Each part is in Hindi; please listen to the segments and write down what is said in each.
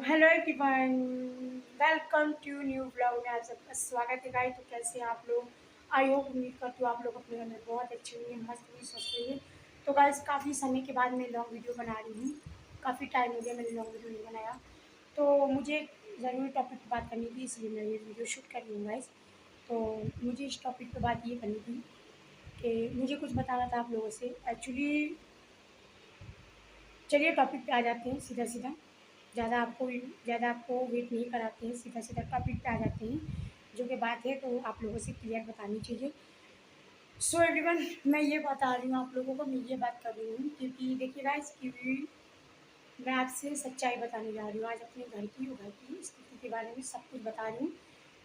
Hello everyone, welcome to new blog में आप सबका स्वागत है गाइस। तो कैसे हैं आप लोग? आई होप उम्मीद करती हूँ आप लोग अपने घर में बहुत अच्छे होंगे, मस्त होंगे, स्वस्थ होंगे। तो गाइस काफ़ी समय के बाद मैं लॉन्ग वीडियो बना रही हूँ। काफ़ी टाइम हो गया मैंने लॉन्ग वीडियो नहीं बनाया, तो मुझे ज़रूरी टॉपिक पर बात करनी थी, इसलिए मैं ये वीडियो शूट कर रही हूँ गाइस। तो मुझे इस टॉपिक पर बात ये करनी थी कि मुझे कुछ बताना था आप लोगों से एक्चुअली। चलिए टॉपिक पे आ जाते हैं सीधा सीधा। ज़्यादा आपको वेट नहीं कराते हैं, सीधा सीधा टॉपिक पे आ जाते हैं। जो कि बात है तो आप लोगों से क्लियर बतानी चाहिए। सो एवरीवन, मैं ये बता रही हूँ आप लोगों को, मैं ये बात कर रही हूँ क्योंकि देखिए गाइस कि मैं आपसे सच्चाई बताने जा रही हूँ आज अपने घर की स्थिति के बारे में सब कुछ बता रही हूँ।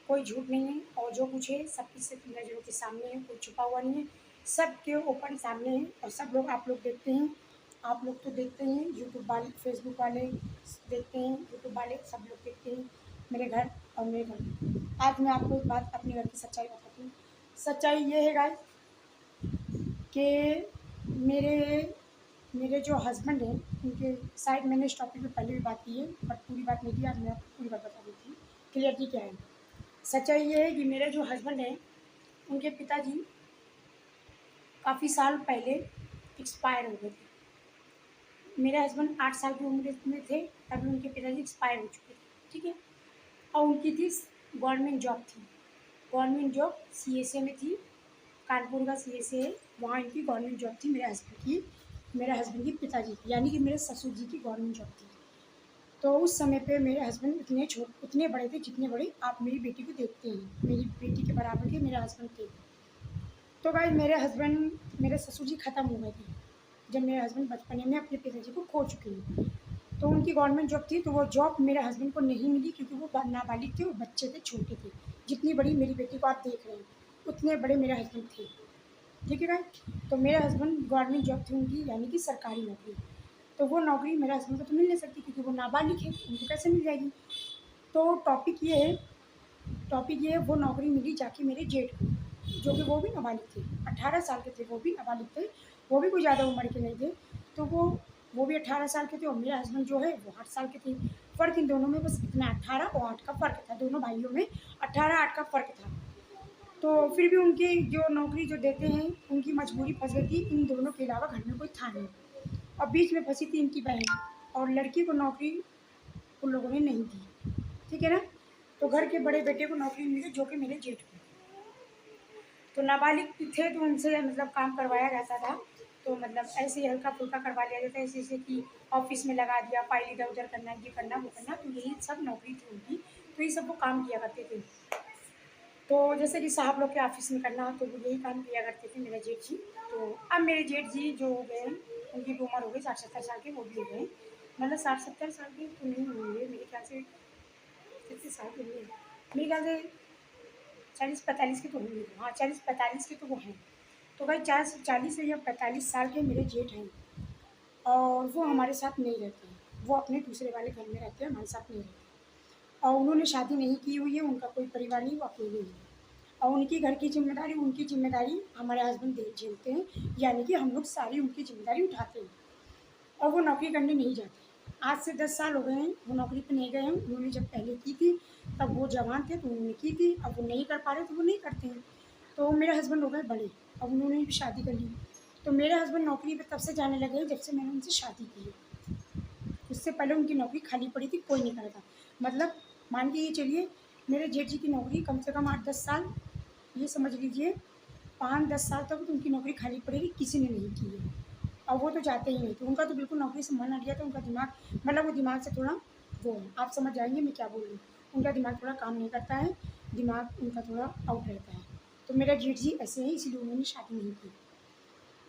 कोई झूठ नहीं है और जो कुछ है सब कुछ सिर्फ नज़रों के सामने है, कोई छुपा हुआ नहीं है। सब के ओपन सामने है और सब लोग आप लोग देखते हैं। आप लोग तो देखते हैं, यूट्यूब वाले, फेसबुक वाले देखते हैं, यूट्यूब वाले सब लोग देखते हैं मेरे घर और मेरे घर। आज मैं आपको एक बात अपने घर की सच्चाई बताती हूँ। सच्चाई ये है गाइस कि मेरे मेरे जो हस्बैंड हैं उनके शायद मैंने इस टॉपिक पे पहले भी बात की है, बट पूरी बात नहीं की। आज मैं आपको पूरी बात बता देती हूँ क्लियरिटी क्या है। सच्चाई ये है कि मेरे जो हस्बैंड हैं उनके पिताजी काफ़ी साल पहले एक्सपायर हो गए थे। मेरे हस्बैंड 8 साल की उम्र में थे तभी उनके पिताजी एक्सपायर हो चुके थे, ठीक है। और उनकी थी गवर्नमेंट जॉब थी, गवर्नमेंट जॉब सीएसए में थी। कानपुर का सीएसए है, वहाँ इनकी गवर्नमेंट जॉब थी मेरे हस्बैंड की पिताजी की, यानी कि मेरे ससुर जी की गवर्नमेंट जॉब थी। तो उस समय पे मेरे हस्बैंड उतने बड़े थे जितने बड़े आप मेरी बेटी को देखते हैं, मेरी बेटी के बराबर के मेरे हस्बैंड थे। तो भाई मेरे ससुर जी ख़त्म हो गए थे जब मेरे हस्बैंड बचपने में अपने पिताजी को खो चुके हैं। तो उनकी गवर्नमेंट जॉब थी, तो वो जॉब मेरे हस्बैंड को नहीं मिली क्योंकि वो नाबालिग थे, वो बच्चे थे, छोटे थे। जितनी बड़ी मेरी बेटी को आप देख रहे हैं उतने बड़े मेरे हस्बैंड थे, ठीक है भाई। तो मेरे हस्बैंड गवर्नमेंट जॉब थी उनकी, यानी कि सरकारी नौकरी। तो वो नौकरी मेरे हस्बैंड को तो मिल नहीं सकती क्योंकि वो नाबालिग है, उनको कैसे मिल जाएगी। तो टॉपिक ये है वो नौकरी मिली जाके मेरे जेठ को, जो कि वो भी नाबालिग थे, 18 साल के थे, वो भी नाबालिग थे, वो भी कोई ज़्यादा उम्र के नहीं थे। तो वो भी 18 साल के थे और मेरे हस्बैंड जो है वो 8 साल के थे। फ़र्क इन दोनों में बस इतना 18 और 8 का फ़र्क था, दोनों भाइयों में 18-8 का फ़र्क था। तो फिर भी उनकी जो नौकरी जो देते हैं उनकी मजबूरी फंस गई थी, इन दोनों के अलावा घर में कोई था नहीं। और बीच में फंसी थी इनकी बहन, और लड़की को नौकरी उन लोगों ने नहीं दी, ठीक है ना। तो घर के बड़े बेटे को नौकरी मिल गई जो कि मेरे जेठ को। तो नाबालिग थे तो उनसे मतलब काम करवाया जाता था। तो मतलब ऐसे ही हल्का फुल्का करवा लिया जाता है, ऐसे ऐसे कि ऑफिस में लगा दिया, फाइल इधर उधर करना, ये करना वो करना, तो यही सब नौकरी थी उनकी। तो ये सब वो काम किया करते थे। तो जैसे कि साहब लोग के ऑफिस में करना तो वो यही काम किया करते थे मेरे जेठ जी। तो अब मेरे जेठ जी जो हो गए हैं, उनकी भी उम्र हो गई 60-70 साल के, वो भी हो गए हैं। मतलब 60-70 साल के तो नहीं होंगे मेरे ख्याल से, कितने साल के होंगे मेरे ख्याल से 40-45 के तो होंगे, हाँ 40-45 के तो वो हैं। तो भाई 40 या 45 साल के मेरे जेठ हैं और वो हमारे साथ नहीं रहते हैं, वो अपने दूसरे वाले घर में रहते हैं, हमारे साथ नहीं रहते। और उन्होंने शादी नहीं की हुई है, उनका कोई परिवार नहीं, वो अकेले हैं। और उनकी घर की ज़िम्मेदारी, उनकी ज़िम्मेदारी हमारे हस्बैंड दे झेलते हैं, यानी कि हम लोग सारी उनकी ज़िम्मेदारी उठाते हैं। और वो नौकरी करने नहीं जाते। आज से 10 साल हो गए हैं वो नौकरी पे नहीं गए हैं। उन्होंने जब पहले की थी तब वो जवान थे तो उन्होंने की थी, अब वो नहीं कर पा रहे तो वो नहीं करते हैं। तो मेरे हस्बैंड हो गए बड़े, अब उन्होंने भी शादी कर ली। तो मेरे हस्बैंड नौकरी पे तब से जाने लगे हैं जब से मैंने उनसे शादी की है। उससे पहले उनकी नौकरी खाली पड़ी थी, कोई नहीं करा था। मतलब मान के ये चलिए, मेरे जेठ जी की नौकरी कम से कम 8-10 साल, ये समझ लीजिए 5-10 साल तक तो उनकी नौकरी खाली पड़ी थी, किसी ने नहीं की है। और वो तो जाते ही नहीं थे, उनका तो बिल्कुल नौकरी से मन हट गया था। उनका दिमाग मतलब वो दिमाग से थोड़ा वो है, आप समझ जाएंगे मैं क्या बोल रही हूँ। उनका दिमाग थोड़ा काम नहीं करता है, दिमाग उनका थोड़ा आउट रहता है। तो मेरा जेठ जी ऐसे हैं, इसीलिए उन्होंने शादी नहीं की।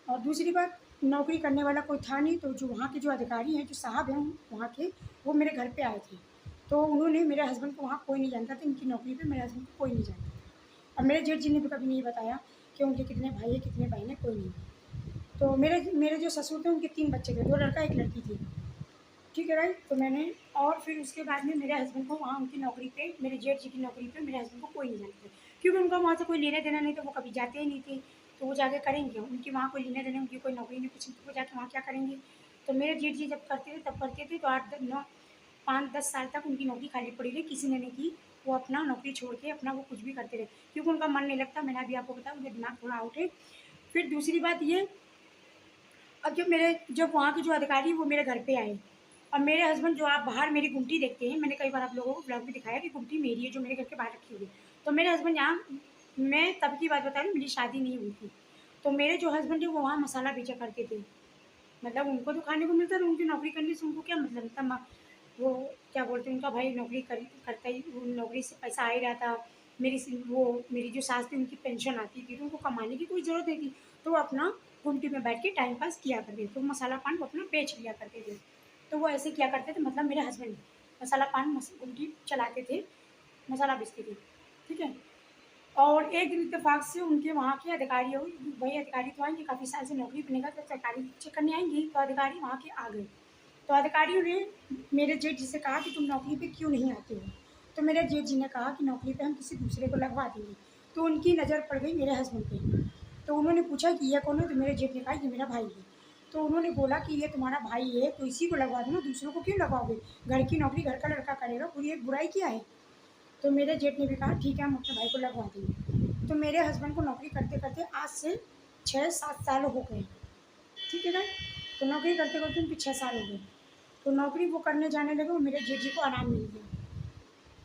और दूसरी बात, नौकरी करने वाला कोई था नहीं, तो जो वहाँ के जो अधिकारी हैं, जो साहब हैं वहाँ के, वो मेरे घर पे आए थे। तो उन्होंने मेरे हस्बैंड को, वहाँ कोई नहीं जानता था इनकी नौकरी पे, मेरे हस्बैंड को कोई नहीं जानता था। और मेरे जेठ जी ने भी कभी नहीं बताया कि उनके कितने भाई हैं, कितने बहन हैं, कोई नहीं। तो मेरे मेरे जो ससुर थे उनके 3 बच्चे थे, 2 लड़का 1 लड़की थी, ठीक है राइट। तो मैंने और फिर उसके बाद में मेरे हस्बैंड को वहाँ उनकी नौकरी पे, मेरे जेठ जी की नौकरी पे मेरे हस्बैंड को कोई नहीं जानते थे, क्योंकि उनका वहाँ से कोई लेना देना नहीं था, वो कभी जाते ही नहीं थे। तो वो जाके करेंगे, उनकी वहाँ कोई लेना देना, उनकी कोई नौकरी नहीं, कुछ नहीं, तो वो जाके वहाँ क्या करेंगे। तो मेरे जेठ जी जब करते थे तब करते थे, तो 8 9 5-10 साल तक उनकी नौकरी खाली पड़ी रही, किसी ने नहीं की। वो अपना नौकरी छोड़ के अपना वो कुछ भी करते रहे, क्योंकि उनका मन नहीं लगता। मैंने अभी आपको बताया उनका दिमाग थोड़ा आउट है। फिर दूसरी बात ये, अब जब वहाँ के जो अधिकारी वो मेरे घर पे आए, और मेरे हस्बैंड, जो आप बाहर मेरी गुमटी देखते हैं, मैंने कई बार आप लोगों को ब्लॉग में दिखाया कि गुमटी मेरी है जो मेरे घर के बाहर रखी हुई है। तो मेरे हस्बैंड यहाँ, मैं तब की बात बता रही हूँ, मेरी शादी नहीं हुई थी। तो मेरे जो हस्बैंड है वो वहाँ मसाला बेचा करते थे। मतलब उनको तो खाने को मिलता था, उनकी नौकरी करने से उनको क्या मतलब था। वो क्या बोलते हैं, उनका भाई नौकरी करता ही, वो नौकरी से पैसा आ ही रहा था। मेरी जो सास थी उनकी पेंशन आती थी, तो उनको कमाने की कोई ज़रूरत नहीं थी। तो वो अपना गुमटी में बैठ के टाइम पास किया करते थे। तो मसाला पान वो अपना बेच लिया करते थे। तो वो ऐसे किया करते थे, मतलब मेरे हस्बैंड मसाला पान गुमटी चलाते थे, मसाला बेचते थे। ठीक है। और एक दिन इत्तेफाक से उनके वहाँ के अधिकारी, वही अधिकारी तो आएंगे, काफ़ी साल से नौकरी करने का, तो सरकारी चेक करने आएंगी, तो अधिकारी वहाँ के आ गए। तो अधिकारियों ने मेरे जेठ जी से कहा कि तुम नौकरी पे क्यों नहीं आते हो। तो मेरे जेठ जी ने कहा कि नौकरी पे हम किसी दूसरे को लगवा देंगे। तो उनकी नज़र पड़ गई मेरे हस्बैंड पे। तो उन्होंने पूछा कि ये कौन है, तो मेरे जेठ ने कहा ये मेरा भाई है। तो उन्होंने बोला कि ये तुम्हारा भाई है तो इसी को लगवा दो ना, दूसरों को क्यों लगवाओगे, घर की नौकरी घर का लड़का करेगा, पूरी एक बुराई क्या है। तो मेरे जेठ ने भी कहा ठीक है, हम अपने भाई को लगवा देंगे। तो मेरे हस्बैंड को नौकरी करते करते आज से 6-7 साल हो गए। ठीक है ना। तो नौकरी करते करते उनके 6 साल हो गए। तो नौकरी वो करने जाने लगे, वो मेरे जेठ जी को आराम मिल गया।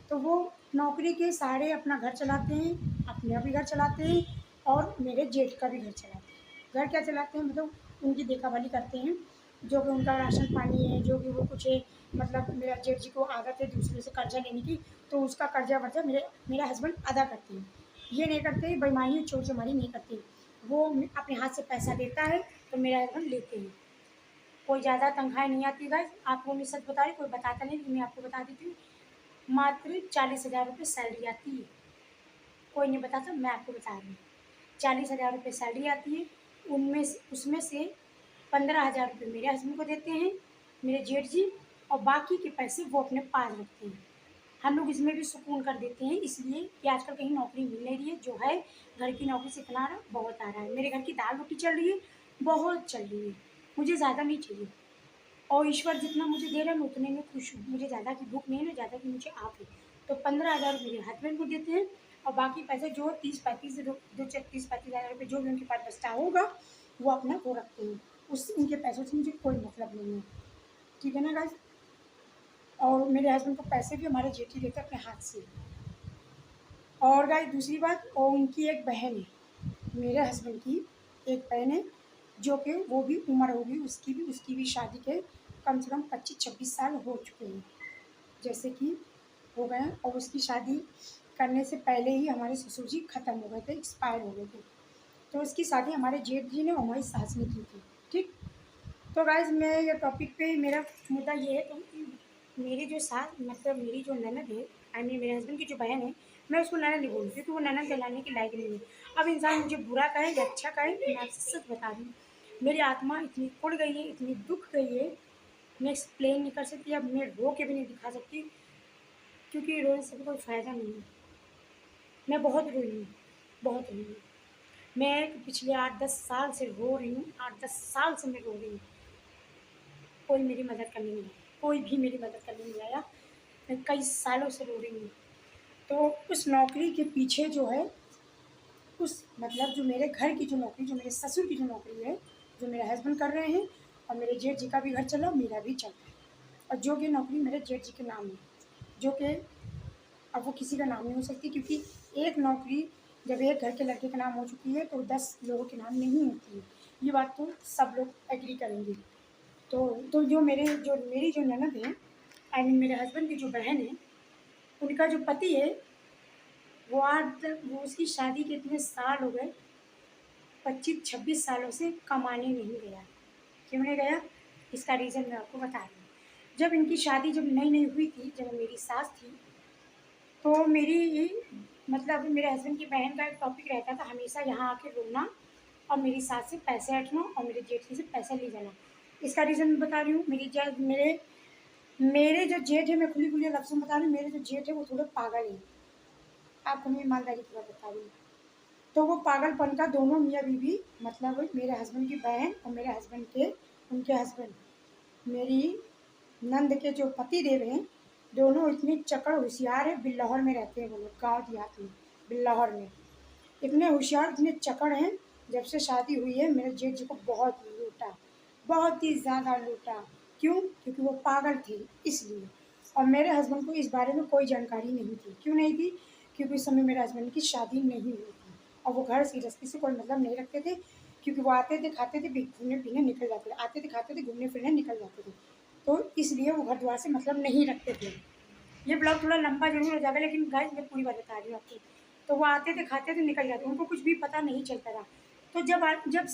तो वो नौकरी के सहारे अपना घर चलाते हैं, अपना भी घर चलाते हैं, और मेरे जेठ का भी घर चलाते हैं। घर क्या चलाते हैं, मतलब उनकी देखभाली करते हैं, जो कि उनका राशन पानी है, जो कि वो कुछ है। मतलब मेरा जेठ जी को आदत है दूसरे से कर्जा लेने की, तो उसका कर्जा वर्जा मेरा हस्बैंड अदा करते हैं। ये नहीं करते बेईमानी चोर चमारी नहीं करते। वो अपने हाथ से पैसा देता है तो मेरा हस्बैंड लेते हैं। कोई ज़्यादा तनख्वाह नहीं आती गाइस, आपको मैं सच बता रही, कोई बताता नहीं, लेकिन मैं आपको बता देती हूँ। मात्र 40,000 रुपये सैलरी आती है। कोई नहीं बताता, मैं आपको बता रही हूँ। 40,000 रुपये सैलरी आती है। उसमें से 15,000 रुपये मेरे हस्बैंड को देते हैं, मेरे जेठ जी। और बाकी के पैसे वो अपने पास रखते हैं। हम लोग इसमें भी सुकून कर देते हैं, इसलिए कि आजकल कहीं नौकरी मिल नहीं रही है, जो है घर की नौकरी से इतना आ रहा बहुत आ रहा है। मेरे घर की दाल रोटी चल रही है, बहुत चल रही है। मुझे ज़्यादा नहीं चाहिए, और ईश्वर जितना मुझे दे रहा है मैं उतने में खुश हूँ। मुझे ज़्यादा की भूख नहीं है ना, ज़्यादा की मुझे आप है। तो 15,000 मेरे हस्बैंड को देते हैं, और बाकी पैसे जो 30-35 30-35 हज़ार रुपये जो भी उनके पास बचता होगा, वो अपना वो रखते हैं। उस उनके पैसों से मुझे कोई मतलब नहीं है। ठीक है ना गाइस। और मेरे हस्बैंड को पैसे भी हमारे जेठी देते हैं अपने हाथ से। और गाइस दूसरी बात, और उनकी एक बहन है, मेरे हस्बैंड की एक बहन है, जो कि वो भी उम्र होगी उसकी भी शादी के कम से कम 25-26 साल हो चुके हैं, जैसे कि हो गए हैं। और उसकी शादी करने से पहले ही हमारे ससुर जी ख़त्म हो गए थे, एक्सपायर हो गए थे। तो उसकी शादी हमारे जेठ जी ने और हमारी सास ने की थी। ठीक। तो गाइज मैं ये टॉपिक पे मेरा मुद्दा ये है, तो मेरी जो सास, मतलब मेरी जो ननद है, आई मीन मेरे हस्बैंड की जो बहन है, मैं उसको ननद नहीं बोलती, क्योंकि वो ननद कहलाने की लायक नहीं है। अब इंसान मुझे बुरा कहे या अच्छा कहे, मैं आपसे सच बता रही हूँ, मेरी आत्मा इतनी कुड़ गई है, इतनी दुख गई है, मैं एक्सप्लेन नहीं कर सकती। अब मैं रो के भी नहीं दिखा सकती, क्योंकि रोने से भी कोई फ़ायदा नहीं है। मैं बहुत रोई हूँ, बहुत रोई हूँ। मैं पिछले 8-10 साल से रो रही हूँ, 8-10 साल से मैं रो रही हूँ। कोई मेरी मदद करने नहीं आया, कोई भी मेरी मदद करने नहीं आया। मैं कई सालों से रो रही हूँ। तो उस नौकरी के पीछे जो है, उस मतलब जो मेरे घर की जो नौकरी, जो मेरे ससुर की जो नौकरी है, जो मेरे हस्बैंड कर रहे हैं, और मेरे जेठ जी का भी घर चला, मेरा भी चल रहा है। और जो कि नौकरी मेरे जेठ जी के नाम है, जो कि अब वो किसी का नाम नहीं हो सकती, क्योंकि एक नौकरी जब एक घर के लड़के के नाम हो चुकी है तो 10 लोगों के नाम नहीं होती है। ये बात तो सब लोग एग्री करेंगे। तो जो मेरी जो ननद है, आई मीन मेरे हस्बैंड की जो बहन है, उनका जो पति है, वो आज तक, वो उसकी शादी के इतने साल हो गए, 25-26 सालों से कमाने नहीं गया। क्यों नहीं गया, इसका रीज़न मैं आपको बता रही हूँ। जब इनकी शादी जब नई नई हुई थी, जब मेरी सास थी, तो मतलब मेरे हस्बैंड की बहन का एक टॉपिक रहता था हमेशा, यहाँ आके रोना, और मेरी सास से पैसे हटना, और मेरे जेठ से पैसे ले जाना। इसका रीज़न मैं बता रही हूँ। मेरे जो जेठ है, मैं खुली खुली लफ्ज़ों में बता रही हूँ, मेरे जो जेठ है वो थोड़े पागल हैं। आपको मैं ईमानदारी की बात बता रही हूँ। तो वो पागलपन का दोनों मियाँ बीवी, मतलब मेरे हस्बैंड की बहन और मेरे हस्बैंड के, उनके हस्बैंड, मेरी नंद के जो पति देव हैं, दोनों इतने चकड़ होशियार है। बिल्लौर में रहते हैं वो लोग, गाँव देहात में, बिल्लौर में। इतने होशियार, इतने चकड़ हैं। जब से शादी हुई है मेरे जेठ जी को बहुत लूटा, बहुत ही ज़्यादा लूटा। क्यों? क्योंकि वो पागल थे, इसलिए। और मेरे हस्बैंड को इस बारे में कोई जानकारी नहीं थी। क्यों नहीं थी? क्योंकि उस समय मेरे हस्बैंड की शादी नहीं हुई थी और वो घर गृहस्थी से कोई मतलब नहीं रखते थे। क्योंकि वो आते थे, खाते थे, घूमने फिरने निकल जाते थे, आते थे, खाते थे, घूमने फिरने निकल जाते थे। तो इसलिए वो घर द्वार से मतलब नहीं रखते थे। ये ब्लॉग थोड़ा लंबा ज़रूर हो जाएगा, लेकिन गाइस मैं पूरी बात बता रही हूँ आपको। तो वो आते थे, खाते थे, निकल जाते, उनको कुछ भी पता नहीं चलता था। तो जब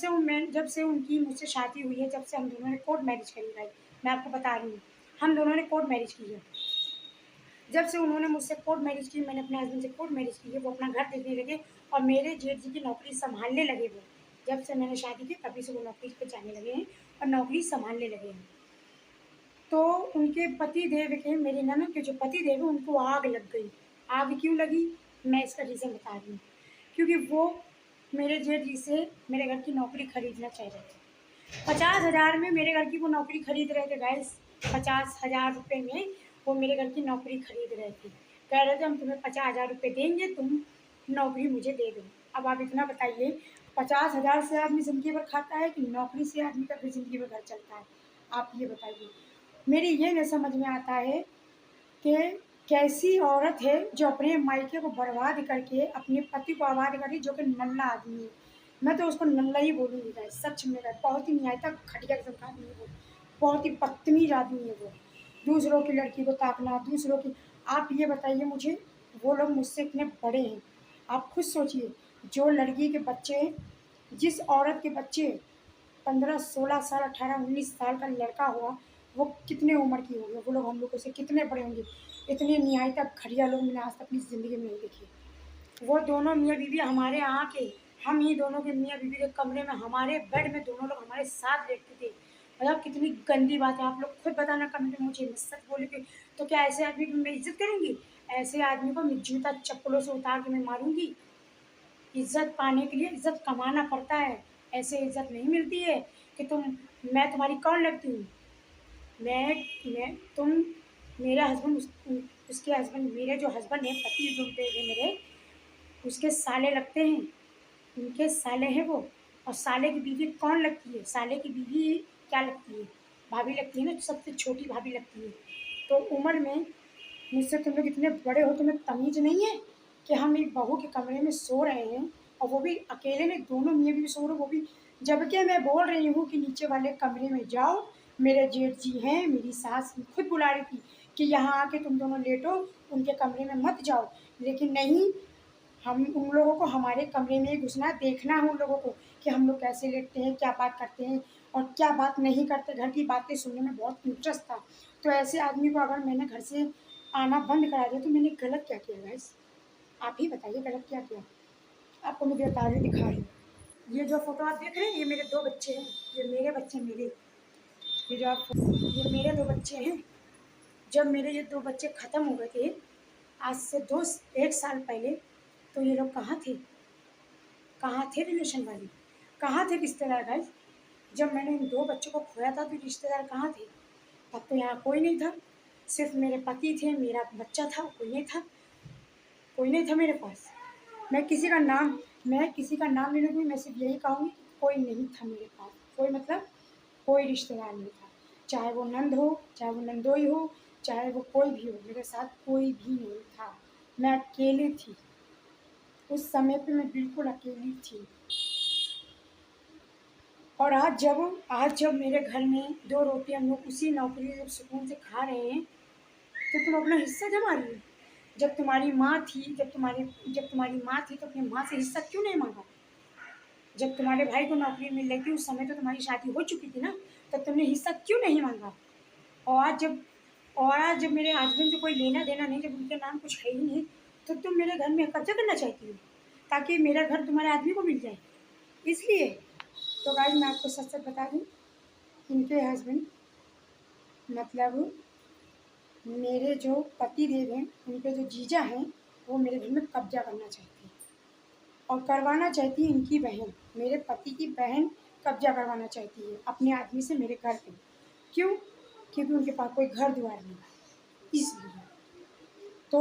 से उनकी मुझसे शादी हुई है, जब से हम दोनों ने कोर्ट मैरिज करी गाइस, मैं आपको बता रही हूँ, हम दोनों ने कोर्ट मैरिज की है। जब से उन्होंने मुझसे कोर्ट मैरिज की, मैंने अपने हस्बैंड से कोर्ट मैरिज की है, वो अपना घर देखने लगे और मेरे जेठ जी की नौकरी संभालने लगे वो। जब से मैंने शादी की तभी से वो नौकरी पे जाने लगे हैं और नौकरी संभालने लगे हैं। तो उनके पति देव के, मेरे ननद के जो पति देव हैं, उनको आग लग गई। आग क्यों लगी? मैं इसका रीज़न बता रही हूँ। क्योंकि वो मेरे जेठ जी से मेरे घर की नौकरी खरीदना चाह रहे थे। 50,000 में मेरे घर की वो नौकरी खरीद रहे थे गाइस। 50,000 रुपये में वो मेरे घर की नौकरी खरीद रहे थे। कह रहे थे हम तुम्हें 50,000 रुपये देंगे, तुम नौकरी मुझे दे दो। अब आप इतना बताइए, 50,000 से आदमी ज़िंदगी भर खाता है कि नौकरी से आदमी का फिर ज़िंदगी भर घर चलता है? आप ये बताइए। मेरी ये नहीं समझ में आता है कि कैसी औरत है जो अपने मायके को बर्बाद करके अपने पति को आबाद करे, जो कि नल्ला आदमी है। मैं तो उसको नल्ला ही बोलूँगी गाइस, सच में गाइस। बहुत ही न्यायता घटिया किस्म का आदमी है वो। बहुत ही बदतमीज आदमी है वो। दूसरों की लड़की को ताकना, दूसरों की। आप ये बताइए मुझे, वो लोग मुझसे इतने बड़े हैं, आप खुद सोचिए। जो लड़की के बच्चे, जिस औरत के बच्चे 15-16 साल, 18-19 साल का लड़का हुआ, वो कितने उम्र की होगी? वो लोग हम लोगों से कितने बड़े होंगे? इतने निहायत घटिया लोग मैंने आज तक अपनी ज़िंदगी में नहीं देखे। वो दोनों मियाँ बीवी हमारे यहाँ के, हम ही दोनों के मियाँ बीवी के कमरे में, हमारे बेड में दोनों लोग हमारे साथ लेटते थे। मतलब कितनी गंदी बात है, आप लोग खुद बताना कमेंट में मुझे। मैं सच बोलूँगी तो क्या ऐसे आदमी की मैं इज्जत करूँगी? ऐसे आदमी को मैं जूता चप्पलों से उतार के मैं मारूँगी। इज्जत पाने के लिए इज्जत कमाना पड़ता है। ऐसे इज्जत नहीं मिलती है कि मैं तुम्हारी कौन लगती हूँ? मैं तुम मेरा हस्बैंड, उसके हस्बैंड, मेरे जो हस्बैंड है, पति जो थे मेरे, उसके साले लगते हैं। उनके साले हैं वो। और साले की बीवी कौन लगती है? साले की बीवी क्या लगती है? भाभी लगती है ना, सबसे छोटी भाभी लगती है। तो उम्र में मुझसे तुम लोग इतने बड़े हो, तुम्हें तमीज़ नहीं है कि हम एक बहू के कमरे में सो रहे हैं, और वो भी अकेले में, दोनों मियाँ बीवी सो रहे, वो भी जबकि मैं बोल रही हूँ कि नीचे वाले कमरे में जाओ, मेरे जेठ जी हैं, मेरी सास खुद बुला रही थी कि यहाँ आके तुम दोनों लेटो, उनके कमरे में मत जाओ। लेकिन नहीं, हम उन लोगों को हमारे कमरे में ही घुसना, देखना है उन लोगों को कि हम लोग कैसे लेटते हैं, क्या बात करते हैं और क्या बात नहीं करते। घर की बातें सुनने में बहुत इंटरेस्ट था। तो ऐसे आदमी को अगर मैंने घर से आना बंद करा दिया तो मैंने गलत क्या किया गाइस? आप ही बताइए, गलत क्या किया? आपको मैं बता रही, दिखा रही हूँ। ये जो फोटो आप देख रहे हैं, ये मेरे 2 बच्चे हैं। ये मेरे बच्चे, मेरे, ये जो आप, ये मेरे 2 बच्चे हैं। जब मेरे ये 2 बच्चे ख़त्म हो गए थे, आज से 1 साल पहले, तो ये लोग कहाँ थे? कहाँ थे रिलेशन वाले? कहाँ थे रिश्तेदार गाइस? जब मैंने इन 2 बच्चों को खोया था तो रिश्तेदार कहाँ थे? तब तो यहाँ कोई नहीं था। सिर्फ़ मेरे पति थे, मेरा बच्चा था, कोई नहीं था। कोई नहीं था मेरे पास। मैं किसी का नाम ले लूँगी, मैं सिर्फ़ यही कहूँगी कि कोई नहीं था मेरे पास। कोई मतलब कोई रिश्तेदार नहीं था। चाहे वो नंद हो, चाहे वो नंदोई हो, चाहे वो कोई भी हो, मेरे साथ कोई भी नहीं था। मैं अकेली थी। उस समय पे मैं बिल्कुल अकेली थी। और आज जब मेरे घर में 2 रोटी हम लोग उसी नौकरी से सुकून से खा रहे हैं, तो तुम अपना हिस्सा जमा रही हो। जब तुम्हारी माँ थी तो अपनी माँ से हिस्सा क्यों नहीं माँगा? जब तुम्हारे भाई को नौकरी मिल रही थी, उस समय तो तुम्हारी शादी हो चुकी थी ना, तब तुमने हिस्सा क्यों नहीं माँगा? और आज जब मेरे हस्बैंड से कोई लेना-देना नहीं, जब उनके नाम कुछ है ही नहीं, तो तुम मेरे घर में कब्ज़ा करना चाहती हो, ताकि मेरा घर तुम्हारे आदमी को मिल जाए, इसलिए। तो गाइस मैं आपको सच-सच बता दूँ, इनके हस्बैंड, मतलब मेरे जो पति देव हैं, उनके जो जीजा हैं, वो मेरे घर में कब्ज़ा करना चाहते हैं। और करवाना चाहती है इनकी बहन, मेरे पति की बहन कब्ज़ा करवाना चाहती है अपने आदमी से मेरे घर पे। क्यों? क्योंकि उनके पास कोई घर द्वार नहीं, इसलिए। तो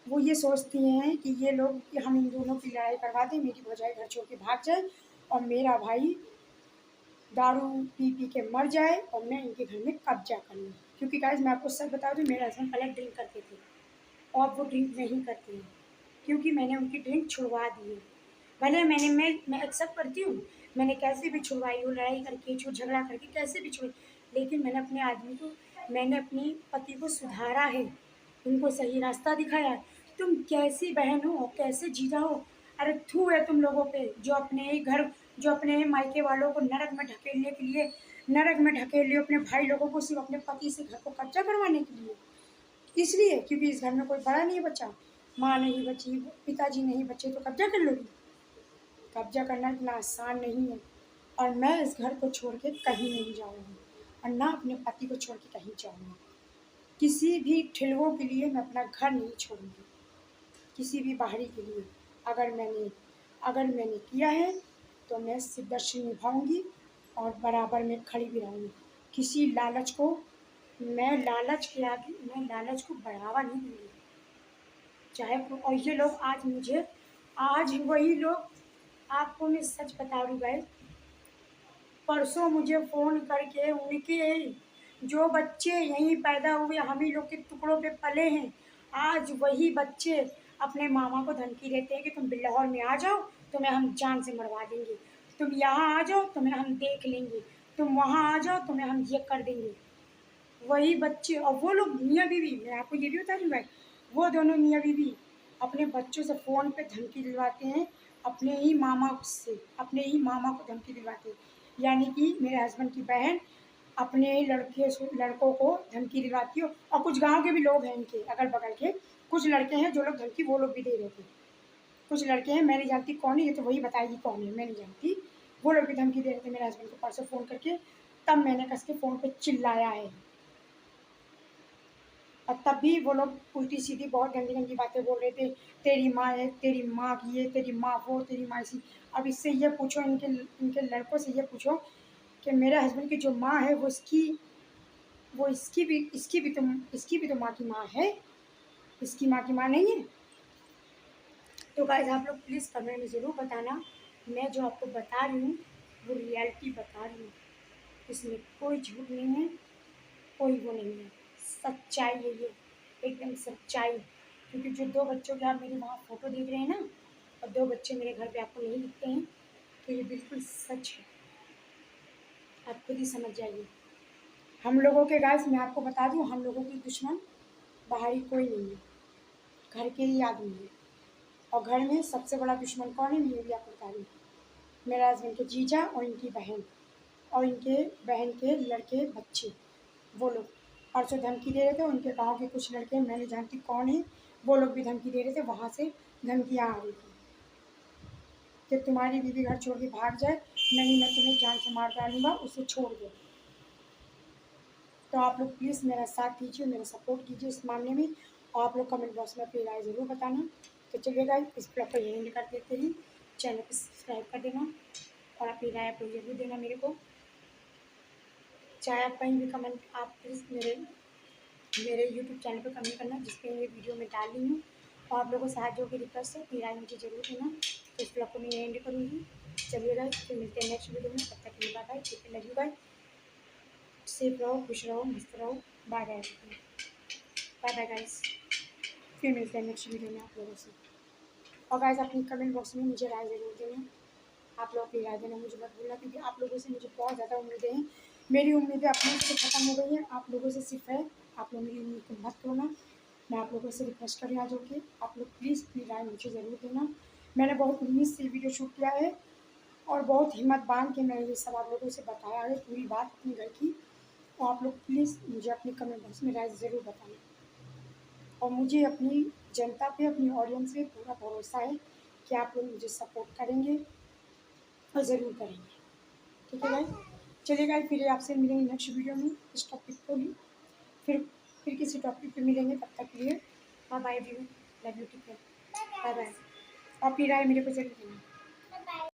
वो ये सोचती हैं कि ये लोग कि हम इन दोनों की लड़ाई करवा दें, मेरी भौजाई घर छोड़ के भाग जाए और मेरा भाई दारू पी पी के मर जाए और मैं इनके घर में कब्जा कर लूँ। क्योंकि गाइस मैं आपको सच बता दूँ, मेरे हस्बैंड पहले ड्रिंक करते थे और अब वो ड्रिंक नहीं करते हैं, क्योंकि मैंने उनकी ड्रिंक छुड़वा दी है। भले मैं एक्सेप्ट करती हूँ, मैंने कैसे भी छुड़वाई हो, लड़ाई करके झगड़ा करके कैसे भी छुड़, लेकिन मैंने अपनी पति को सुधारा है, उनको सही रास्ता दिखाया है। तुम कैसी बहन हो, कैसे जीजा हो, अरे थू है तुम लोगों पे, जो अपने ही मायके वालों को नरक में ढकेलने के लिए, नरक में ढकेल लियो अपने भाई लोगों को, सिर्फ अपने पति से घर को कब्जा करवाने के लिए। इसलिए क्योंकि इस घर में कोई बड़ा नहीं बचा, माँ नहीं बची, पिताजी नहीं बचे, तो कब्जा कर लोगी। कब्जा करना इतना आसान नहीं है। और मैं इस घर को छोड़ के कहीं नहीं जाऊँगी और ना अपने पति को छोड़ के कहीं जाऊँगी। किसी भी ठिलवों के लिए मैं अपना घर नहीं छोड़ूंगी, किसी भी बाहरी के लिए। अगर मैंने किया है तो मैं सिद्दर्शी निभाऊंगी और बराबर में खड़ी भी रहूंगी। किसी लालच को मैं लालच को बढ़ावा नहीं दूंगी। और ये लोग आज वही लोग, आपको मैं सच बता रही गाइस, परसों मुझे फ़ोन करके उनके जो बच्चे यहीं पैदा हुए हम ही लोग के टुकड़ों पे पले हैं, आज वही बच्चे अपने मामा को धमकी देते हैं कि तुम बिल्लाहौर में आ जाओ, तुम्हें हम जान से मरवा देंगे। तुम यहाँ आ जाओ, तुम्हें हम देख लेंगे। तुम वहाँ आ जाओ, तुम्हें हम ये कर देंगे। वही बच्चे और वो लोग मियाँ बीवी, मैं आपको ये भी बता दूँ भाई, वो दोनों मियाँ बीवी अपने बच्चों से फ़ोन पे धमकी दिलवाते हैं, अपने ही मामा को धमकी दिलवाते हैं। यानी कि मेरे हस्बैंड की बहन अपने लड़कों को धमकी दिलवाती है। और कुछ गांव के भी लोग हैं, इनके अगल बगल के कुछ लड़के हैं जो लोग धमकी वो लोग भी दे रहे थे। कुछ लड़के हैं, मैं नहीं जानती कौन है, ये तो वही बताएगी कौन है, मैं नहीं जानती। वो लोग भी धमकी दे रहे थे मेरे हस्बैंड को परसों फ़ोन करके, तब मैंने कस के फ़ोन पे चिल्लाया है। और तब भी वो लोग उल्टी सीधी बहुत गंदी गंदी बातें बोल रहे थे, तेरी माँ है, तेरी माँ की ये, तेरी माँ वो, तेरी माँ ऐसी। अब इससे ये पूछो, इनके लड़कों से ये पूछो कि मेरे हस्बैंड की जो माँ है वो इसकी भी तो माँ की माँ है, इसकी माँ की माँ नहीं है। तो गाइस आप लोग प्लीज़ कमेंट में ज़रूर बताना, मैं जो आपको बता रही हूँ वो रियलिटी बता रही हूँ, इसमें कोई झूठ नहीं है, कोई वो नहीं है, सच्चाई है ये, एकदम सच्चाई। क्योंकि जो 2 बच्चों के आप मेरे वहाँ फ़ोटो देख रहे हैं ना, और 2 बच्चे मेरे घर पे आपको नहीं दिखते हैं, तो ये बिल्कुल सच है, आप खुद ही समझ जाइए। हम लोगों के गाइस मैं आपको बता दूँ, हम लोगों के दुश्मन बाहरी कोई नहीं है, घर के ही आदमी है। और घर में सबसे बड़ा दुश्मन कौन है, मैं ये भी आपको बता रही हूँ, मेरे हस्बैंड के जीजा और इनकी बहन और इनके बहन के लड़के बच्चे, वो लोग परसों धमकी दे रहे थे। उनके गांव के कुछ लड़के, मैं नहीं जानती कौन है, वो लोग भी धमकी दे रहे थे, वहाँ से धमकियाँ आ रही थी कि तुम्हारी बीवी घर छोड़ के भाग जाए, नहीं मैं तुम्हें जान से मार डालूंगा, उसे छोड़ दो। तो आप लोग प्लीज़ मेरा साथ दीजिए, मेरा सपोर्ट कीजिए इस मामले में, और आप लोग कमेंट बॉक्स में अपनी राय ज़रूर बताना। तो चलिए गाइस, इस ब्लॉग को यहीं एंड कर देते हैं। चैनल को सब्सक्राइब कर देना और अपनी राय अपनी ज़रूर देना मेरे को। चाहे आप कहीं भी कमेंट, आप प्लीज़ मेरे यूट्यूब चैनल पर कमेंट करना, जिस पे ये वीडियो में डाल रही हूँ। और आप लोगों से हाथ जोड़ के रिक्वेस्ट है, अपनी राय मुझे ज़रूर देना। तो इस ब्लॉग को मैं एंड करूँगी। चलिए गाइस, फिर मिलते हैं नेक्स्ट वीडियो में, तब तक के लिए बाय बाय, ठीक है, लव यू गाइस, सेफ रहो, खुश रहो, मस्त रहो, bye bye, bye bye guys, फिर मिलते हैं नेक्स्ट वीडियो में आप लोगों से। और गाइस अपनी कमेंट बॉक्स में मुझे राय ज़रूर देना, आप लोग अपनी राय देना मुझे मत भूलना, क्योंकि आप लोगों से मुझे बहुत ज़्यादा उम्मीदें हैं। मेरी उम्मीदें अपने से ख़त्म हो गई हैं, आप लोगों से सिर्फ है, आप लोग मेरी उम्मीद को मत तोड़ना। मैं आप लोगों से रिक्वेस्ट कर रही हूँ आज होके, आप लोग प्लीज़ अपनी राय मुझे ज़रूर देना। मैंने बहुत उम्मीद से वीडियो शूट किया है और बहुत हिम्मत बांध के मैंने ये सब आप लोगों से बताया है, पूरी बात अपने घर की। तो आप लोग प्लीज़ मुझे अपनी कमेंट बॉक्स में राय ज़रूर बताना। और मुझे अपनी जनता पे, अपनी ऑडियंस पे पूरा भरोसा है कि आप लोग मुझे सपोर्ट करेंगे और ज़रूर करेंगे, ठीक है भाई। चलिए गाइस, फिर आपसे मिलेंगे नेक्स्ट वीडियो में इस टॉपिक को ही, फिर किसी टॉपिक पे मिलेंगे, तब तक के लिए bye bye everyone, love you, ठीक है, बाय बाय। अपनी राय मेरे को जरूर देना।